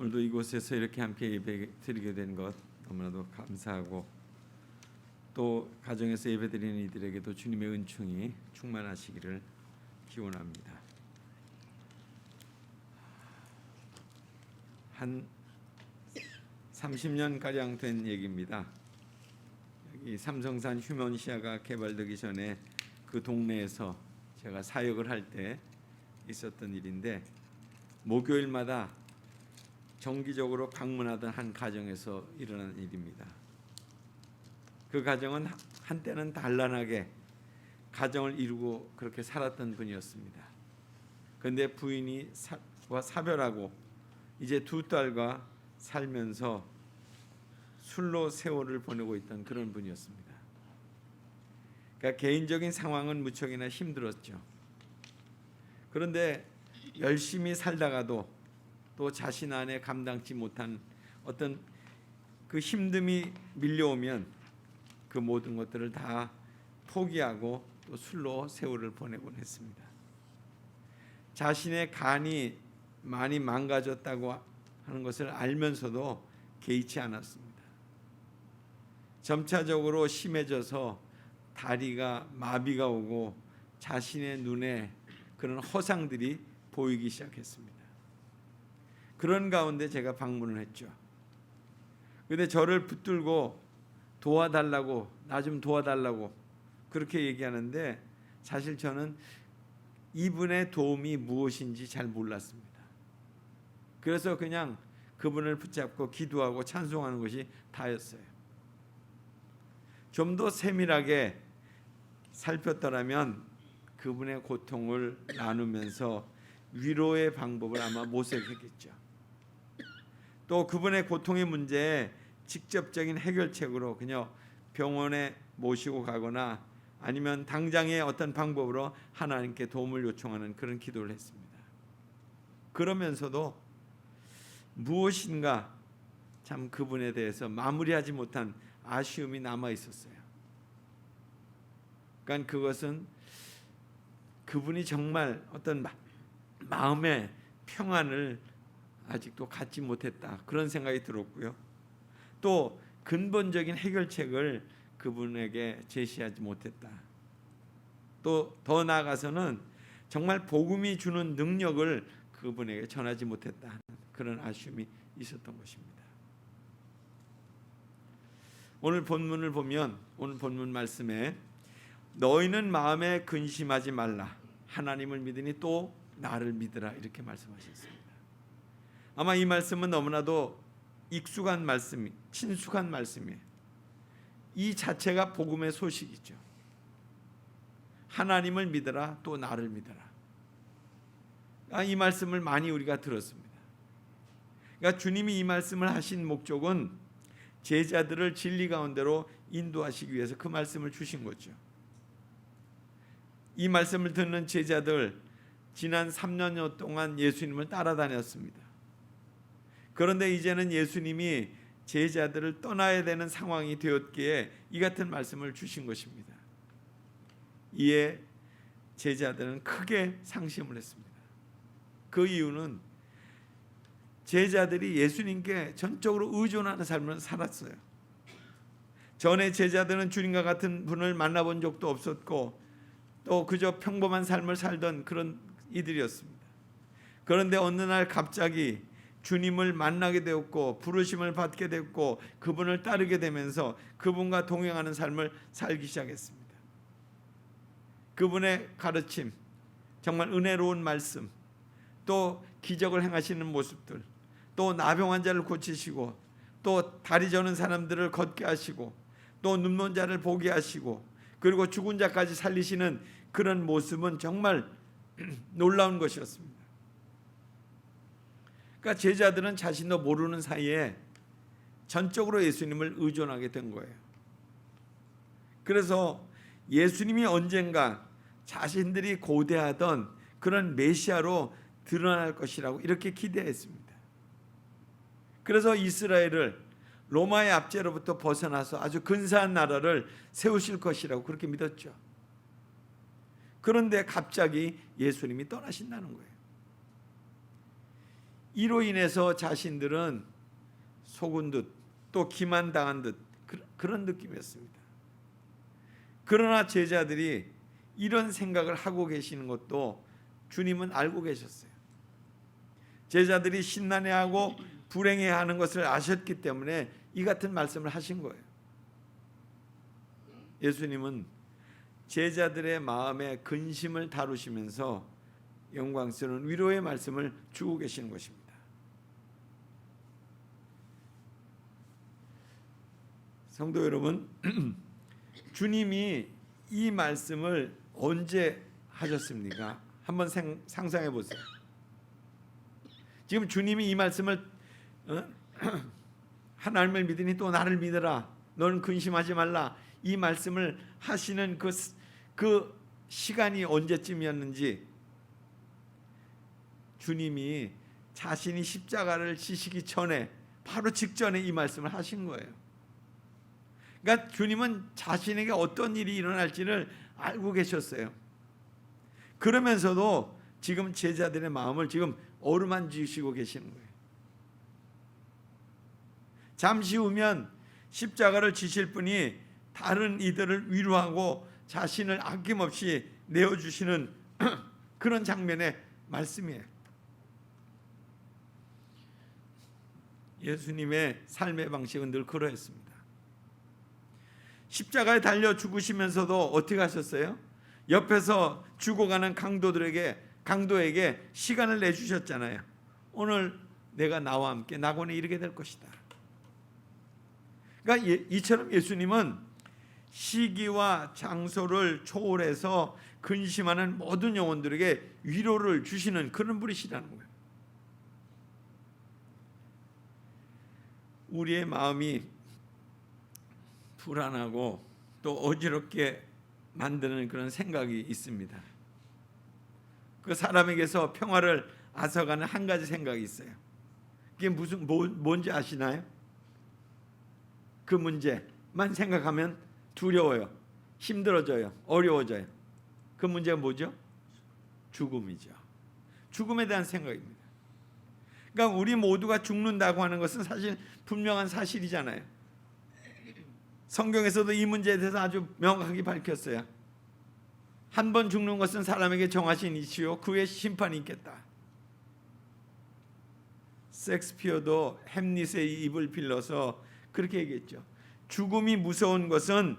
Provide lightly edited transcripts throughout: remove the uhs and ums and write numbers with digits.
오늘도 이곳에서 이렇게 함께 예배 드리게 된 것 너무나도 감사하고, 또 가정에서 예배 드리는 이들에게도 주님의 은총이 충만하시기를 기원합니다. 한 30년 가량 된 얘기입니다. 여기 삼성산 휴먼시아가 개발되기 전에 그 동네에서 제가 사역을 할 때 있었던 일인데, 목요일마다 정기적으로 방문하던 한 가정에서 일어난 일입니다. 그 가정은 한때는 단란하게 가정을 이루고 그렇게 살았던 분이었습니다. 그런데 부인이 사별하고 이제 두 딸과 살면서 술로 세월을 보내고 있던 그런 분이었습니다. 그러니까 개인적인 상황은 무척이나 힘들었죠. 그런데 열심히 살다가도 또 자신 안에 감당치 못한 어떤 그 힘듦이 밀려오면 그 모든 것들을 다 포기하고 또 술로 세월을 보내곤 했습니다. 자신의 간이 많이 망가졌다고 하는 것을 알면서도 개의치 않았습니다. 점차적으로 심해져서 다리가 마비가 오고 자신의 눈에 그런 허상들이 보이기 시작했습니다. 그런 가운데 제가 방문을 했죠. 그런데 저를 붙들고 도와달라고, 나 좀 도와달라고 그렇게 얘기하는데, 사실 저는 이분의 도움이 무엇인지 잘 몰랐습니다. 그래서 그냥 그분을 붙잡고 기도하고 찬송하는 것이 다였어요. 좀 더 세밀하게 살폈더라면 그분의 고통을 나누면서 위로의 방법을 아마 모색했겠죠. 또 그분의 고통의 문제에 직접적인 해결책으로 그냥 병원에 모시고 가거나 아니면 당장의 어떤 방법으로 하나님께 도움을 요청하는 그런 기도를 했습니다. 그러면서도 무엇인가 참 그분에 대해서 마무리하지 못한 아쉬움이 남아 있었어요. 그러니까 그것은 그분이 정말 어떤 마음의 평안을 아직도 갖지 못했다, 그런 생각이 들었고요. 또 근본적인 해결책을 그분에게 제시하지 못했다. 또 더 나아가서는 정말 복음이 주는 능력을 그분에게 전하지 못했다, 그런 아쉬움이 있었던 것입니다. 오늘 본문을 보면, 오늘 본문 말씀에 너희는 마음에 근심하지 말라, 하나님을 믿으니 또 나를 믿으라, 이렇게 말씀하셨습니다. 아마 이 말씀은 너무나도 익숙한 말씀, 친숙한 말씀이에요. 이 자체가 복음의 소식이죠. 하나님을 믿으라, 또 나를 믿으라. 이 말씀을 많이 우리가 들었습니다. 그러니까 주님이 이 말씀을 하신 목적은 제자들을 진리 가운데로 인도하시기 위해서 그 말씀을 주신 거죠. 이 말씀을 듣는 제자들, 지난 3년여 동안 예수님을 따라다녔습니다. 그런데 이제는 예수님이 제자들을 떠나야 되는 상황이 되었기에 이 같은 말씀을 주신 것입니다. 이에 제자들은 크게 상심을 했습니다. 그 이유는 제자들이 예수님께 전적으로 의존하는 삶을 살았어요. 전에 제자들은 주님과 같은 분을 만나본 적도 없었고 또 그저 평범한 삶을 살던 그런 이들이었습니다. 그런데 어느 날 갑자기 주님을 만나게 되었고 부르심을 받게 됐고 그분을 따르게 되면서 그분과 동행하는 삶을 살기 시작했습니다. 그분의 가르침, 정말 은혜로운 말씀, 또 기적을 행하시는 모습들, 또 나병 환자를 고치시고 또 다리 저는 사람들을 걷게 하시고 또 눈먼 자를 보게 하시고 그리고 죽은 자까지 살리시는 그런 모습은 정말 놀라운 것이었습니다. 그러니까 제자들은 자신도 모르는 사이에 전적으로 예수님을 의존하게 된 거예요. 그래서 예수님이 언젠가 자신들이 고대하던 그런 메시아로 드러날 것이라고 이렇게 기대했습니다. 그래서 이스라엘을 로마의 압제로부터 벗어나서 아주 근사한 나라를 세우실 것이라고 그렇게 믿었죠. 그런데 갑자기 예수님이 떠나신다는 거예요. 이로 인해서 자신들은 속은 듯 또 기만당한 듯 그런 느낌이었습니다. 그러나 제자들이 이런 생각을 하고 계시는 것도 주님은 알고 계셨어요. 제자들이 신난해하고 불행해하는 것을 아셨기 때문에 이 같은 말씀을 하신 거예요. 예수님은 제자들의 마음의 근심을 다루시면서 영광스러운 위로의 말씀을 주고 계시는 것입니다. 성도 여러분, 주님이 이 말씀을 언제 하셨습니까? 한번 상상해 보세요. 지금 주님이 이 말씀을 하나님을 믿으니 또 나를 믿으라, 너는 근심하지 말라, 이 말씀을 하시는 그 시간이 언제쯤이었는지, 주님이 자신이 십자가를 지시기 전에 바로 직전에 이 말씀을 하신 거예요. 그러니까 주님은 자신에게 어떤 일이 일어날지를 알고 계셨어요. 그러면서도 지금 제자들의 마음을 지금 어루만지시고 계시는 거예요. 잠시 후면 십자가를 지실 분이 다른 이들을 위로하고 자신을 아낌없이 내어주시는 그런 장면의 말씀이에요. 예수님의 삶의 방식은 늘 그러했습니다. 십자가에 달려 죽으시면서도 어떻게 하셨어요? 옆에서 죽어가는 강도에게 시간을 내주셨잖아요. 오늘 내가 나와 함께 낙원에 이르게 될 것이다. 그러니까 이처럼 예수님은 시기와 장소를 초월해서 근심하는 모든 영혼들에게 위로를 주시는 그런 분이시라는 거예요. 우리의 마음이 불안하고 또 어지럽게 만드는 그런 생각이 있습니다. 그 사람에게서 평화를 앗아가는 한 가지 생각이 있어요. 그게 뭔지 아시나요? 그 문제만 생각하면 두려워요, 힘들어져요, 어려워져요. 그 문제가 뭐죠? 죽음이죠. 죽음에 대한 생각입니다. 그러니까 우리 모두가 죽는다고 하는 것은 사실 분명한 사실이잖아요. 성경에서도 이 문제에 대해서 아주 명확하게 밝혔어요. 한 번 죽는 것은 사람에게 정하신 이치요 그 후에 심판이 있겠다. 셰익스피어도 햄릿의 입을 빌려서 그렇게 얘기했죠. 죽음이 무서운 것은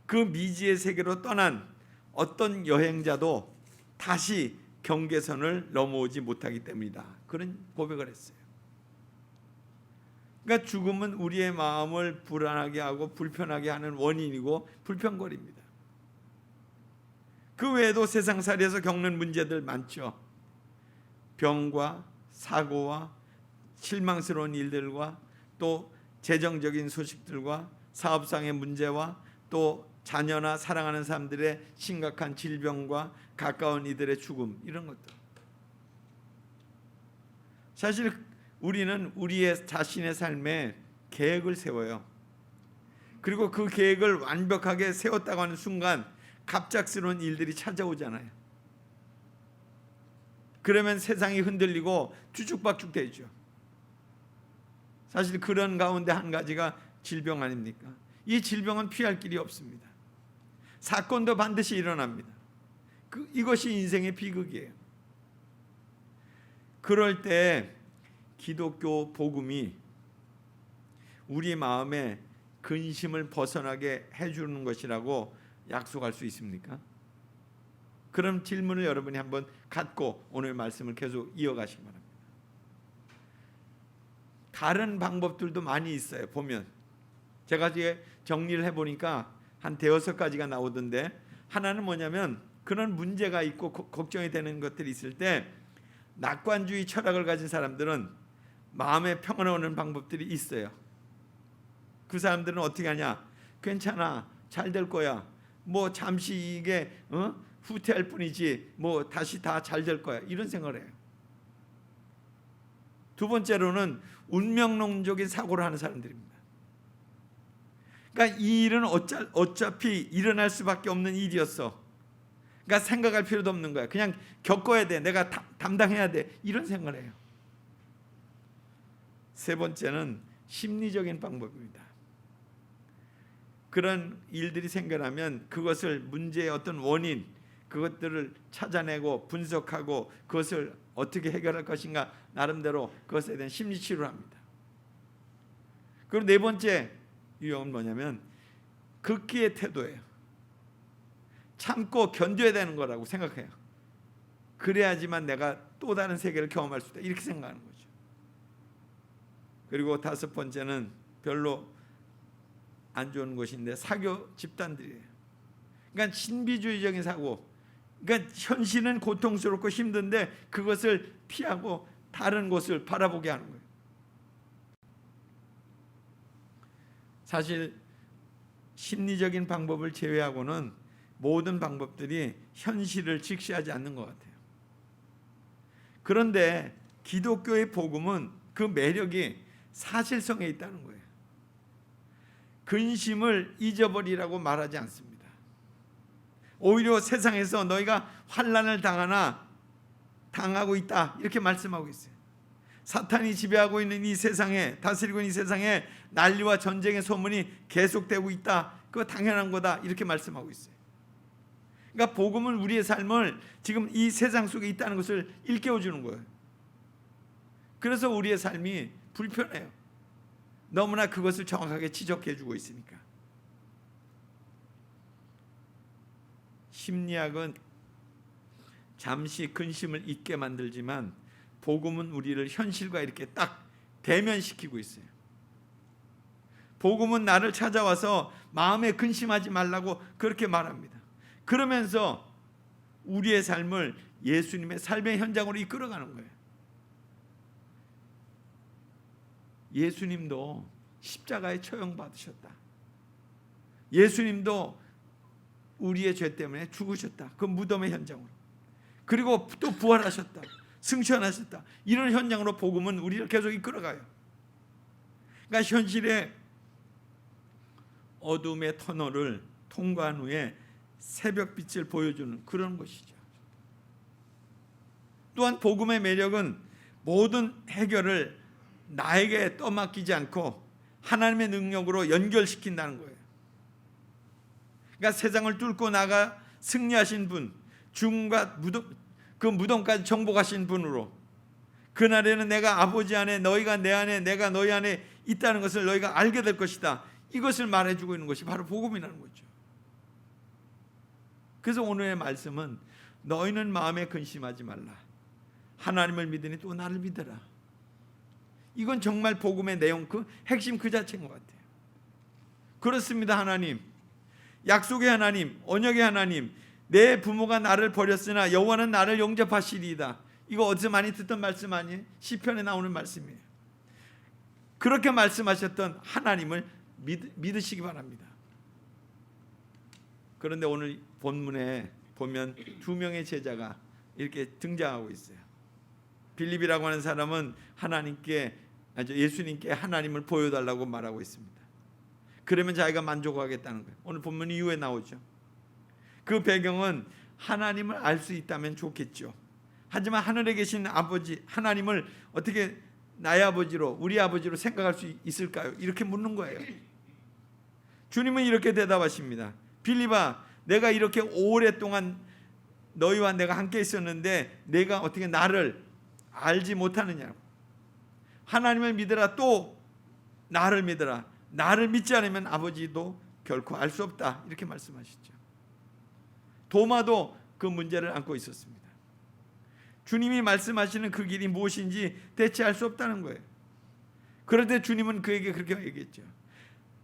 그 미지의 세계로 떠난 어떤 여행자도 다시 경계선을 넘어오지 못하기 때문이다. 그런 고백을 했어요. 그러니까 죽음은 우리의 마음을 불안하게 하고 불편하게 하는 원인이고 불편거리입니다. 그 외에도 세상살이에서 겪는 문제들 많죠. 병과 사고와 실망스러운 일들과 또 재정적인 소식들과 사업상의 문제와 또 자녀나 사랑하는 사람들의 심각한 질병과 가까운 이들의 죽음, 이런 것들. 사실 우리는 우리의 자신의 삶에 계획을 세워요. 그리고 그 계획을 완벽하게 세웠다고 하는 순간 갑작스러운 일들이 찾아오잖아요. 그러면 세상이 흔들리고 뒤죽박죽 되죠. 사실 그런 가운데 한 가지가 질병 아닙니까? 이 질병은 피할 길이 없습니다. 사건도 반드시 일어납니다. 이것이 인생의 비극이에요. 그럴 때 기독교 복음이 우리 마음에 근심을 벗어나게 해주는 것이라고 약속할 수 있습니까? 그런 질문을 여러분이 한번 갖고 오늘 말씀을 계속 이어가시기 바랍니다. 다른 방법들도 많이 있어요. 보면 제가 이제 정리를 해보니까 한 대여섯 가지가 나오던데, 하나는 뭐냐면 그런 문제가 있고 걱정이 되는 것들이 있을 때 낙관주의 철학을 가진 사람들은 마음의 평안을 얻는 방법들이 있어요. 그 사람들은 어떻게 하냐? 괜찮아, 잘 될 거야, 뭐 잠시 이게 후퇴할 뿐이지 뭐 다시 다 잘 될 거야, 이런 생각을 해요. 두 번째로는 운명론적인 사고를 하는 사람들입니다. 그러니까 이 일은 어차피 일어날 수밖에 없는 일이었어. 그러니까 생각할 필요도 없는 거야. 그냥 겪어야 돼, 내가 담당해야 돼, 이런 생각을 해요. 세 번째는 심리적인 방법입니다. 그런 일들이 생겨나면 그것을 문제의 어떤 원인, 그것들을 찾아내고 분석하고 그것을 어떻게 해결할 것인가 나름대로 그것에 대한 심리 치료를 합니다. 그리고 네 번째 유형은 뭐냐면 극기의 태도예요. 참고 견뎌야 되는 거라고 생각해요. 그래야지만 내가 또 다른 세계를 경험할 수 있다, 이렇게 생각하는 거죠. 그리고 다섯 번째는 별로 안 좋은 것인데 사교 집단들이에요. 그러니까 신비주의적인 사고, 그러니까 현실은 고통스럽고 힘든데 그것을 피하고 다른 곳을 바라보게 하는 거예요. 사실 심리적인 방법을 제외하고는 모든 방법들이 현실을 직시하지 않는 것 같아요. 그런데 기독교의 복음은 그 매력이 사실성에 있다는 거예요. 근심을 잊어버리라고 말하지 않습니다. 오히려 세상에서 너희가 환난을 당하고 있다, 이렇게 말씀하고 있어요. 사탄이 지배하고 있는 이 세상에, 다스리고 있는 이 세상에 난리와 전쟁의 소문이 계속되고 있다, 그거 당연한 거다, 이렇게 말씀하고 있어요. 그러니까 복음은 우리의 삶을 지금 이 세상 속에 있다는 것을 일깨워 주는 거예요. 그래서 우리의 삶이 불편해요. 너무나 그것을 정확하게 지적해 주고 있으니까. 심리학은 잠시 근심을 잊게 만들지만 복음은 우리를 현실과 이렇게 딱 대면시키고 있어요. 복음은 나를 찾아와서 마음에 근심하지 말라고 그렇게 말합니다. 그러면서 우리의 삶을 예수님의 삶의 현장으로 이끌어가는 거예요. 예수님도 십자가에 처형받으셨다. 예수님도 우리의 죄 때문에 죽으셨다. 그 무덤의 현장으로. 그리고 또 부활하셨다. 승천하셨다. 이런 현장으로 복음은 우리를 계속 이끌어가요. 그러니까 현실의 어둠의 터널을 통과한 후에 새벽빛을 보여주는 그런 것이죠. 또한 복음의 매력은 모든 해결을 나에게 떠맡기지 않고 하나님의 능력으로 연결시킨다는 거예요. 그러니까 세상을 뚫고 나가 승리하신 분, 죽음과 그 무덤까지 정복하신 분으로, 그날에는 내가 아버지 안에, 너희가 내 안에, 내가 너희 안에 있다는 것을 너희가 알게 될 것이다, 이것을 말해주고 있는 것이 바로 복음이라는 거죠. 그래서 오늘의 말씀은 너희는 마음에 근심하지 말라, 하나님을 믿으니 또 나를 믿어라. 이건 정말 복음의 내용, 그 핵심 그 자체인 것 같아요. 그렇습니다. 하나님, 약속의 하나님, 언약의 하나님, 내 부모가 나를 버렸으나 여호와는 나를 영접하시리이다. 이거 어디서 많이 듣던 말씀 아니에요? 시편에 나오는 말씀이에요. 그렇게 말씀하셨던 하나님을 믿으시기 바랍니다. 그런데 오늘 본문에 보면 두 명의 제자가 이렇게 등장하고 있어요. 빌립이라고 하는 사람은 예수님께 하나님을 보여달라고 말하고 있습니다. 그러면 자기가 만족하겠다는 거예요. 오늘 본문 이후에 나오죠. 그 배경은 하나님을 알 수 있다면 좋겠죠. 하지만 하늘에 계신 아버지 하나님을 어떻게 나의 아버지로, 우리 아버지로 생각할 수 있을까요? 이렇게 묻는 거예요. 주님은 이렇게 대답하십니다. 빌립아, 내가 이렇게 오랫동안 너희와 내가 함께 있었는데 내가 어떻게 나를 알지 못하느냐고. 하나님을 믿으라, 또 나를 믿으라. 나를 믿지 않으면 아버지도 결코 알 수 없다, 이렇게 말씀하시죠. 도마도 그 문제를 안고 있었습니다. 주님이 말씀하시는 그 길이 무엇인지 대체 알 수 없다는 거예요. 그런데 주님은 그에게 그렇게 얘기했죠.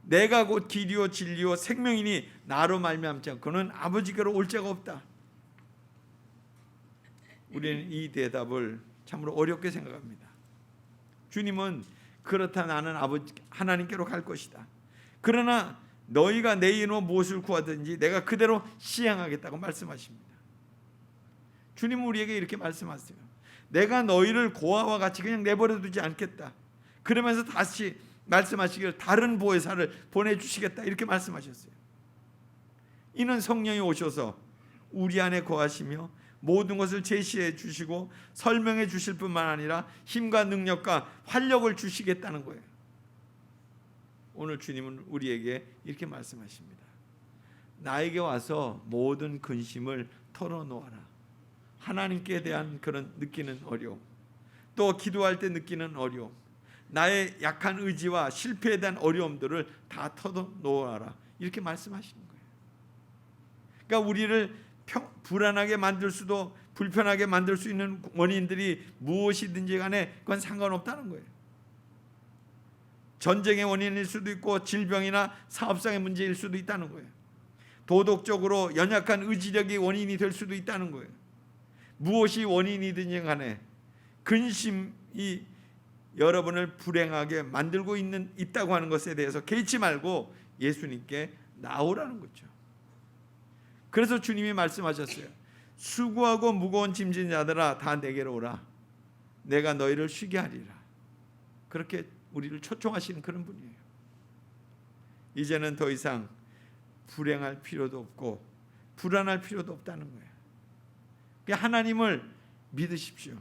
내가 곧 길이요 진리요 생명이니 나로 말미암지 않고는 아버지께로 올 자가 없다. 우리는 이 대답을 참으로 어렵게 생각합니다. 주님은 그렇다, 나는 아버지 하나님께로 갈 것이다. 그러나 너희가 내 이름으로 무엇을 구하든지 내가 그대로 시행하겠다고 말씀하십니다. 주님은 우리에게 이렇게 말씀하세요. 내가 너희를 고아와 같이 그냥 내버려 두지 않겠다. 그러면서 다시 말씀하시기를 다른 보혜사를 보내주시겠다, 이렇게 말씀하셨어요. 이는 성령이 오셔서 우리 안에 거하시며 모든 것을 제시해 주시고 설명해 주실 뿐만 아니라 힘과 능력과 활력을 주시겠다는 거예요. 오늘 주님은 우리에게 이렇게 말씀하십니다. 나에게 와서 모든 근심을 털어놓아라. 하나님께 대한 그런 느끼는 어려움, 또 기도할 때 느끼는 어려움, 나의 약한 의지와 실패에 대한 어려움들을 다 털어놓아라. 이렇게 말씀하시는 거예요. 그러니까 우리를 불안하게 만들 수도 불편하게 만들 수 있는 원인들이 무엇이든지 간에 그건 상관없다는 거예요. 전쟁의 원인일 수도 있고 질병이나 사업상의 문제일 수도 있다는 거예요. 도덕적으로 연약한 의지력이 원인이 될 수도 있다는 거예요. 무엇이 원인이든지 간에 근심이 여러분을 불행하게 만들고 있다고 하는 것에 대해서 개의치 말고 예수님께 나오라는 거죠. 그래서 주님이 말씀하셨어요. 수고하고 무거운 짐진 자들아 다 내게로 오라. 내가 너희를 쉬게 하리라. 그렇게 우리를 초청하시는 그런 분이에요. 이제는 더 이상 불행할 필요도 없고 불안할 필요도 없다는 거예요. 그러니까 하나님을 믿으십시오.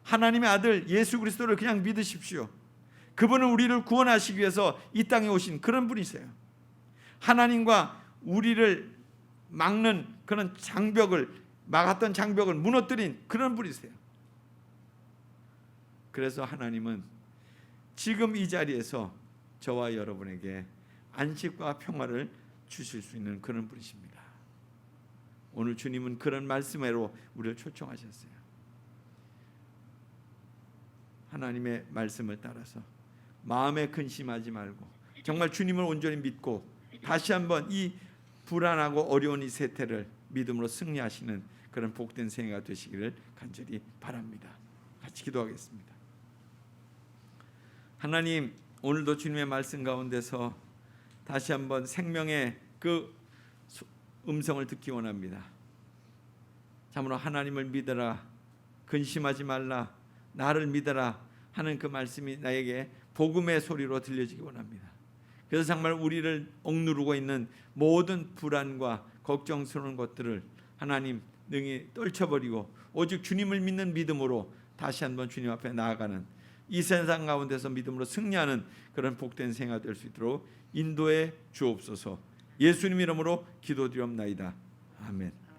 하나님의 아들 예수 그리스도를 그냥 믿으십시오. 그분은 우리를 구원하시기 위해서 이 땅에 오신 그런 분이세요. 하나님과 우리를 막는 그런 막았던 장벽을 무너뜨린 그런 분이세요. 그래서 하나님은 지금 이 자리에서 저와 여러분에게 안식과 평화를 주실 수 있는 그런 분이십니다. 오늘 주님은 그런 말씀으로 우리를 초청하셨어요. 하나님의 말씀을 따라서 마음에 근심하지 말고 정말 주님을 온전히 믿고 다시 한번 이 불안하고 어려운 이 세태를 믿음으로 승리하시는 그런 복된 생애가 되시기를 간절히 바랍니다. 같이 기도하겠습니다. 하나님, 오늘도 주님의 말씀 가운데서 다시 한번 생명의 그 음성을 듣기 원합니다. 참으로 하나님을 믿어라, 근심하지 말라, 나를 믿어라 하는 그 말씀이 나에게 복음의 소리로 들려지기 원합니다. 그래서 정말 우리를 억누르고 있는 모든 불안과 걱정스러운 것들을 하나님 능히 떨쳐버리고 오직 주님을 믿는 믿음으로 다시 한번 주님 앞에 나아가는 이 세상 가운데서 믿음으로 승리하는 그런 복된 생활 될 수 있도록 인도해 주옵소서. 예수님 이름으로 기도드리옵나이다. 아멘.